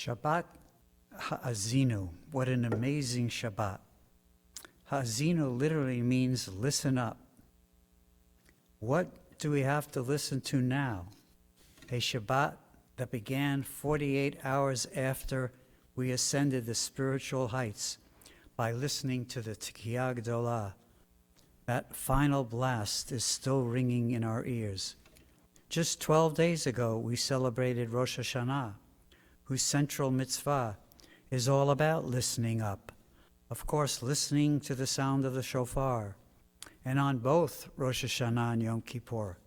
Shabbat Ha'azinu. What an amazing Shabbat. Ha'azinu literally means listen up. What do we have to listen to now? A Shabbat that began 48 hours after we ascended the spiritual heights by listening to the Tekiyah Gdolah. That final blast is still ringing in our ears. Just 12 days ago, we celebrated Rosh Hashanah, whose central mitzvah is all about listening up. Of course, listening to the sound of the shofar. And on both Rosh Hashanah and Yom Kippur,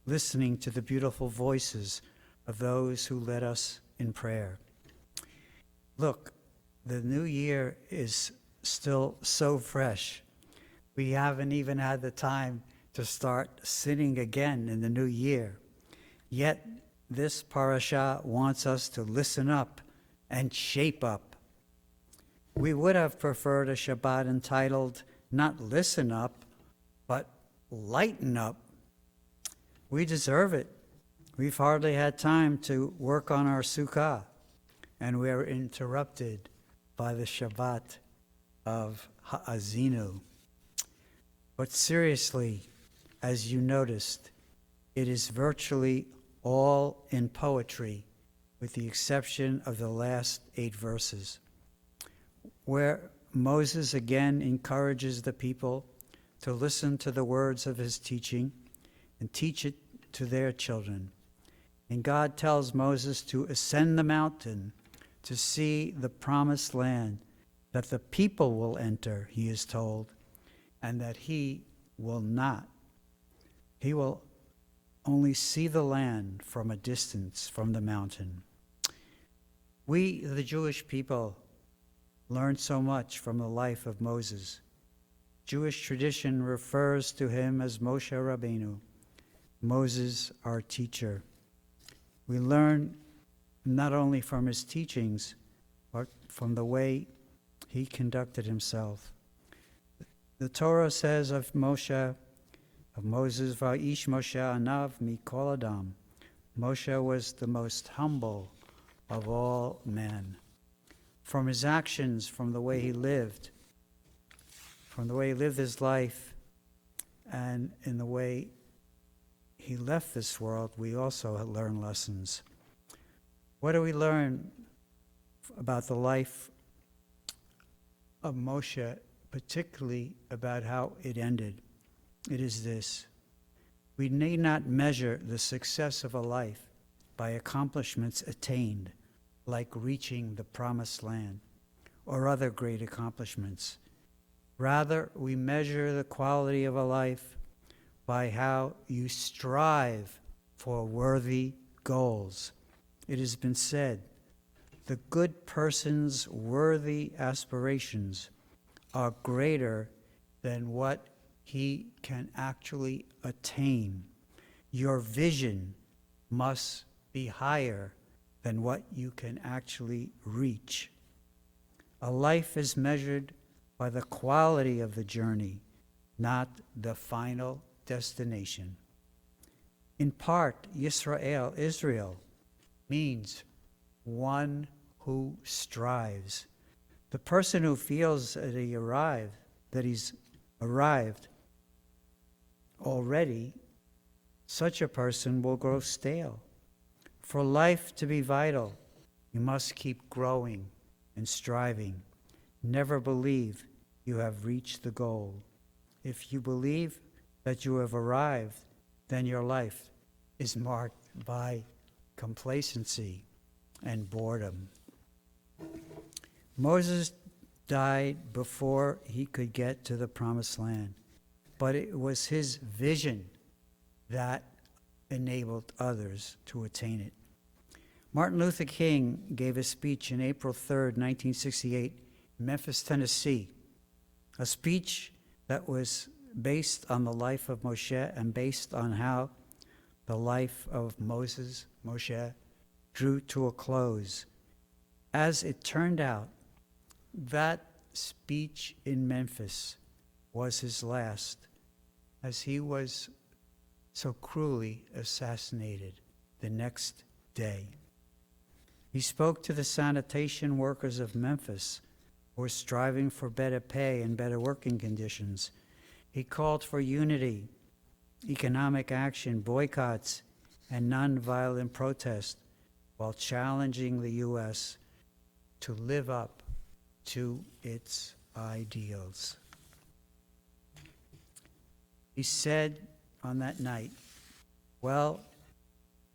listening to the beautiful voices of those who led us in prayer. Look, the new year is still so fresh. We haven't even had the time to start sinning again in the new year. Yet, this parasha wants us to listen up and shape up. We would have preferred a Shabbat entitled, not listen up, but lighten up. We deserve it. We've hardly had time to work on our sukkah, and we are interrupted by the Shabbat of Ha'azinu. But seriously, as you noticed, it is virtually all in poetry, with the exception of the last 8 verses, where Moses again encourages the people to listen to the words of his teaching and teach it to their children. And God tells Moses to ascend the mountain to see the promised land that the people will enter, he is told, and that he will not. He will only see the land from a distance from the mountain. We, the Jewish people, learn so much from the life of Moses. Jewish tradition refers to him as Moshe Rabbeinu, Moses, our teacher. We learn not only from his teachings, but from the way he conducted himself. The Torah says of Moses, Va'ish Moshe anav mikol adam. Moshe was the most humble of all men. From his actions, from the way he lived his life, and in the way he left this world, we also learn lessons. What do we learn about the life of Moshe, particularly about how it ended? It is this: we need not measure the success of a life by accomplishments attained, like reaching the promised land or other great accomplishments. Rather, we measure the quality of a life by how you strive for worthy goals. It has been said, the good person's worthy aspirations are greater than what he can actually attain. Your vision must be higher than what you can actually reach. A life is measured by the quality of the journey, not the final destination. In part, Israel, means one who strives. The person who feels that he's arrived already, such a person will grow stale. For life to be vital, you must keep growing and striving. Never believe you have reached the goal. If you believe that you have arrived, then your life is marked by complacency and boredom. Moses died before he could get to the promised land, but it was his vision that enabled others to attain it. Martin Luther King gave a speech on April 3rd, 1968, in Memphis, Tennessee, a speech that was based on the life of Moshe and based on how the life of Moshe, drew to a close. As it turned out, that speech in Memphis was his last, as he was so cruelly assassinated the next day. He spoke to the sanitation workers of Memphis who were striving for better pay and better working conditions. He called for unity, economic action, boycotts, and nonviolent protest while challenging the U.S. to live up to its ideals. He said on that night, "Well,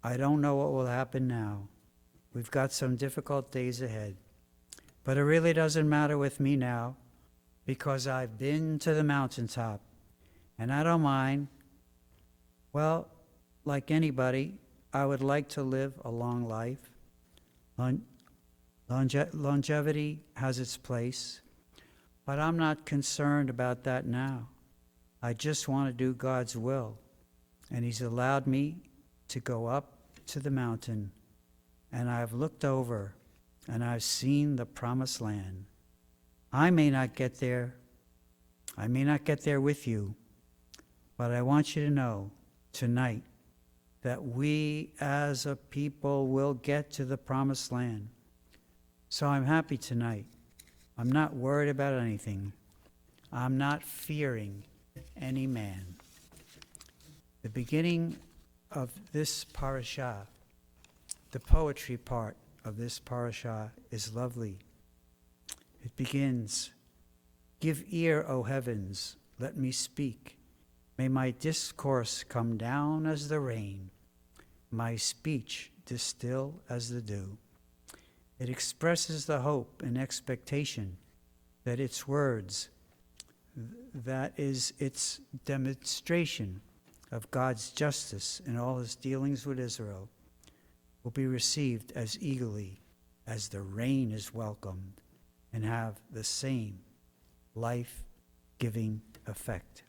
I don't know what will happen now. We've got some difficult days ahead. But it really doesn't matter with me now because I've been to the mountaintop and I don't mind. Well, like anybody, I would like to live a long life. Longevity has its place, but I'm not concerned about that now. I just want to do God's will, and He's allowed me to go up to the mountain, and I've looked over, and I've seen the promised land. I may not get there. I may not get there with you, but I want you to know tonight that we as a people will get to the promised land. So I'm happy tonight. I'm not worried about anything. I'm not fearing any man." The beginning of this parashah, the poetry part of this parashah, is lovely. It begins, "Give ear, O heavens, let me speak. May my discourse come down as the rain, my speech distill as the dew." It expresses the hope and expectation that its words, that is its demonstration of God's justice in all His dealings with Israel, will be received as eagerly as the rain is welcomed and have the same life-giving effect.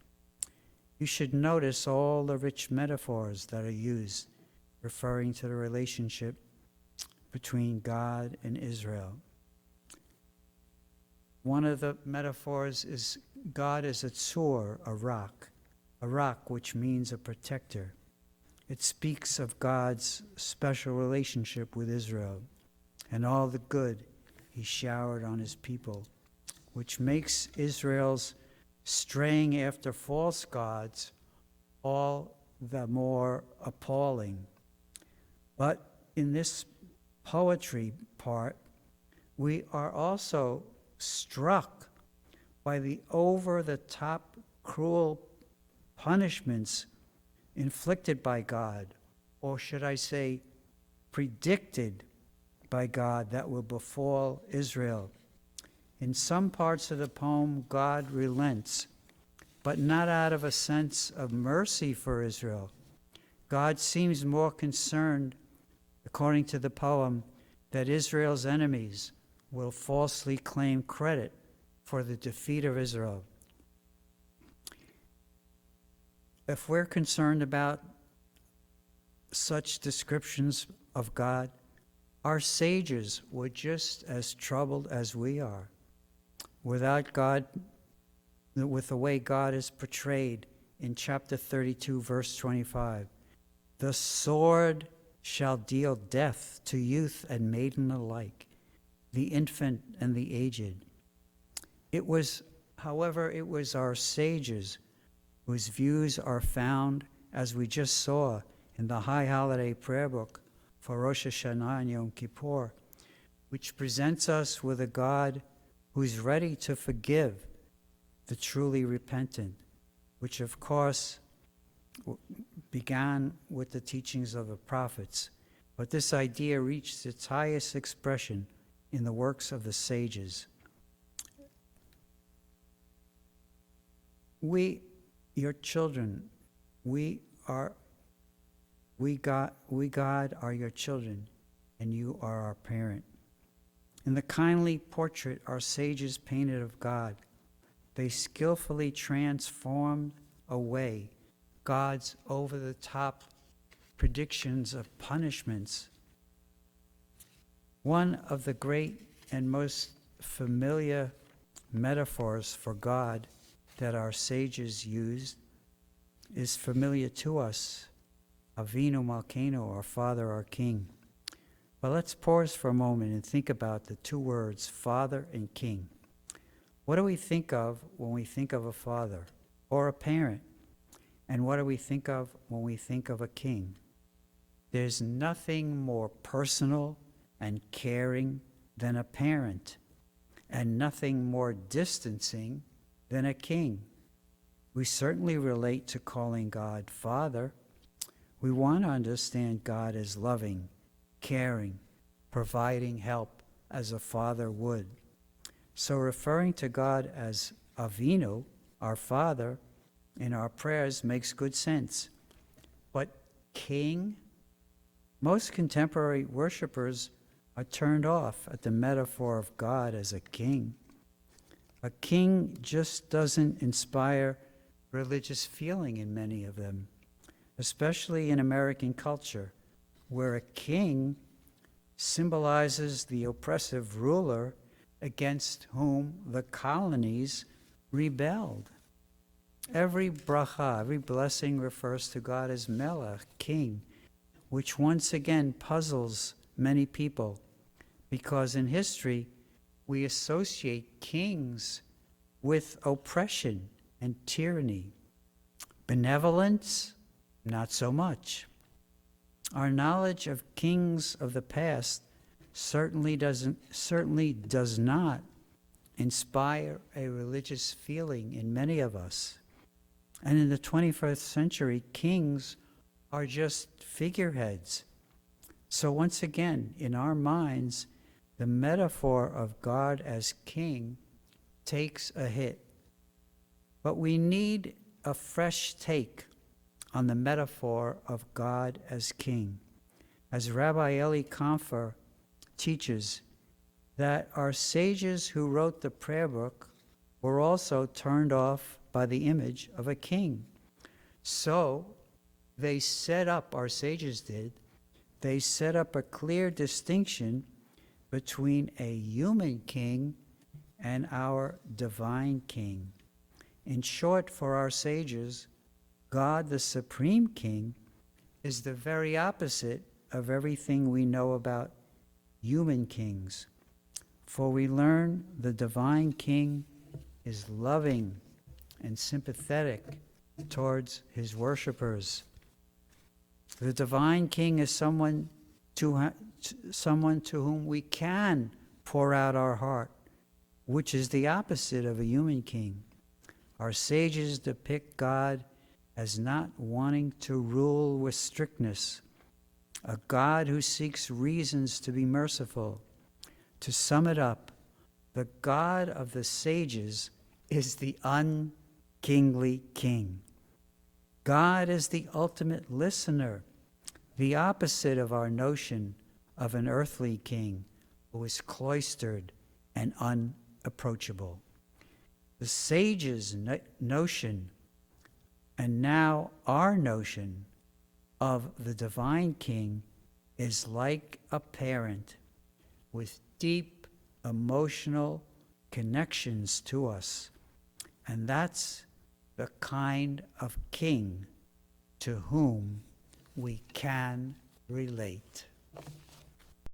You should notice all the rich metaphors that are used referring to the relationship between God and Israel. One of the metaphors is God as a tzur, a rock which means a protector. It speaks of God's special relationship with Israel and all the good He showered on His people, which makes Israel's straying after false gods all the more appalling. But in this poetry part, we are also struck by the over-the-top cruel punishments inflicted by God, or should I say, predicted by God, that will befall Israel. In some parts of the poem, God relents, but not out of a sense of mercy for Israel. God seems more concerned, according to the poem, that Israel's enemies will falsely claim credit for the defeat of Israel. If we're concerned about such descriptions of God, our sages were just as troubled as we are. Without God, with the way God is portrayed in chapter 32, verse 25, "The sword shall deal death to youth and maiden alike, the infant and the aged." However, it was our sages whose views are found, as we just saw in the High Holiday Prayer Book for Rosh Hashanah and Yom Kippur, which presents us with a God who's ready to forgive the truly repentant, which of course began with the teachings of the prophets. But this idea reached its highest expression in the works of the sages. We, your children, we God are your children, and you are our parent. In the kindly portrait our sages painted of God, they skillfully transformed away God's over-the-top predictions of punishments. One of the great and most familiar metaphors for God that our sages used is familiar to us, Avinu Malkeinu, our Father, our King. But let's pause for a moment and think about the two words, father and king. What do we think of when we think of a father or a parent? And what do we think of when we think of a king? There's nothing more personal and caring than a parent, and nothing more distancing than a king. We certainly relate to calling God Father. We want to understand God as loving, caring, providing help as a father would. So referring to God as Avinu, our Father, in our prayers makes good sense. But king? Most contemporary worshipers are turned off at the metaphor of God as a king. A king just doesn't inspire religious feeling in many of them, especially in American culture, where a king symbolizes the oppressive ruler against whom the colonies rebelled. Every bracha, every blessing refers to God as Melech, king, which once again puzzles many people, because in history we associate kings with oppression and tyranny. Benevolence, not so much. Our knowledge of kings of the past certainly does not inspire a religious feeling in many of us. And in the 21st century, kings are just figureheads. So once again, in our minds, the metaphor of God as king takes a hit. But we need a fresh take on the metaphor of God as king. As Rabbi Eli Kampfer teaches, that our sages who wrote the prayer book were also turned off by the image of a king. So they set up, our sages did, they set up a clear distinction between a human king and our divine king. In short, for our sages, God, the supreme king, is the very opposite of everything we know about human kings. For we learn the divine king is loving and sympathetic towards his worshipers. The divine king is someone to whom we can pour out our heart, which is the opposite of a human king. Our sages depict God as not wanting to rule with strictness, a God who seeks reasons to be merciful. To sum it up, the God of the sages is the unkingly king. God is the ultimate listener, the opposite of our notion of an earthly king who is cloistered and unapproachable. The sages' notion, and now our notion, of the divine king is like a parent with deep emotional connections to us. And that's the kind of king to whom we can relate.